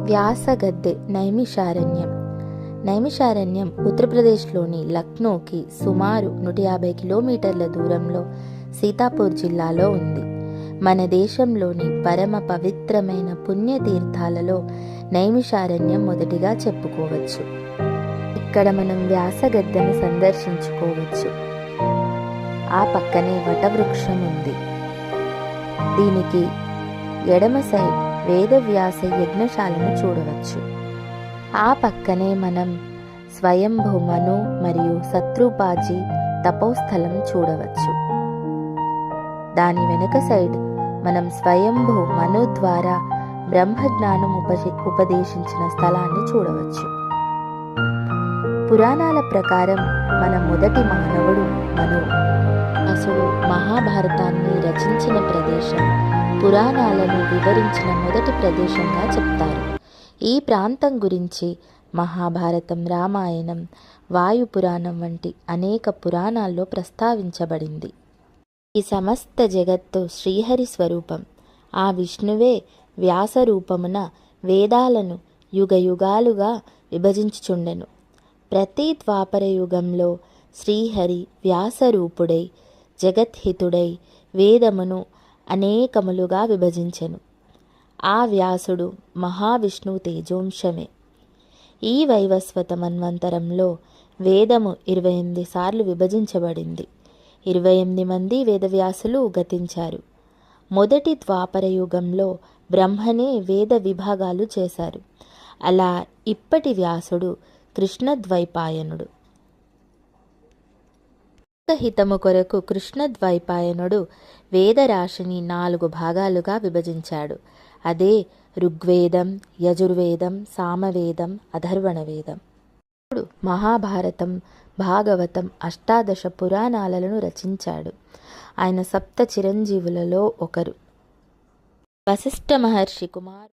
వ్యాసగద్దె నైమిషారణ్యం. నైమిషారణ్యం ఉత్తరప్రదేశ్లోని లక్నోకి సుమారు 150 కిలోమీటర్ల దూరంలో సీతాపూర్ జిల్లాలో ఉంది. మన దేశంలోని పరమ పవిత్రమైన పుణ్యతీర్థాలలో నైమిషారణ్యం మొదటిగా చెప్పుకోవచ్చు. ఇక్కడ మనం వ్యాసగద్దెను సందర్శించుకోవచ్చు. ఆ పక్కనే వటవృక్షం ఉంది. దీనికి ఎడమ సైడ్ వేదవ్యాస యజ్ఞశాలను చూడవచ్చు. ఆ పక్కనే మనం స్వయంభూ మను మరియు శత్రుపాజీ తపోస్థలం చూడవచ్చు. దాని వెనుక సైడ్ మనం స్వయంభూ మను ద్వారా బ్రహ్మజ్ఞానం ఉపదేశించిన స్థలాన్ని చూడవచ్చు. పురాణాల ప్రకారం మన మొదటి మానవుడు మనువు. అసలు మహాభారతాన్ని రచించిన ప్రదేశం పురాణాలను వివరించిన మొదటి ప్రదేశంగా చెప్తారు. ఈ ప్రాంతం గురించి మహాభారతం, రామాయణం, వాయుపురాణం వంటి అనేక పురాణాల్లో ప్రస్తావించబడింది. ఈ సమస్త జగత్తు శ్రీహరి స్వరూపం. ఆ విష్ణువే వ్యాస రూపమున వేదాలను యుగయుగాలుగా విభజించుచుండెను. ప్రతి ద్వాపర యుగంలో శ్రీహరి వ్యాసరూపుడై జగద్హితుడై వేదమును అనేకములుగా విభజించెను. ఆ వ్యాసుడు మహావిష్ణువు తేజోంశమే. ఈ వైవస్వత మన్వంతరంలో వేదము 28 సార్లు విభజించబడింది. 28 మంది వేదవ్యాసులు గతించారు. మొదటి ద్వాపర యుగంలో బ్రహ్మనే వేద విభాగాలు చేశారు. అలా ఇప్పటి వ్యాసుడు కృష్ణద్వైపాయనుడు. హితము కొరకు కృష్ణద్వైపాయనుడు వేదరాశిని 4 భాగాలుగా విభజించాడు. అదే ఋగ్వేదం, యజుర్వేదం, సామవేదం, అథర్వణ వేదం. ఇప్పుడు మహాభారతం, భాగవతం, 18 పురాణాలను రచించాడు. ఆయన సప్త చిరంజీవులలో ఒకరు. వశిష్ఠ మహర్షి కుమార్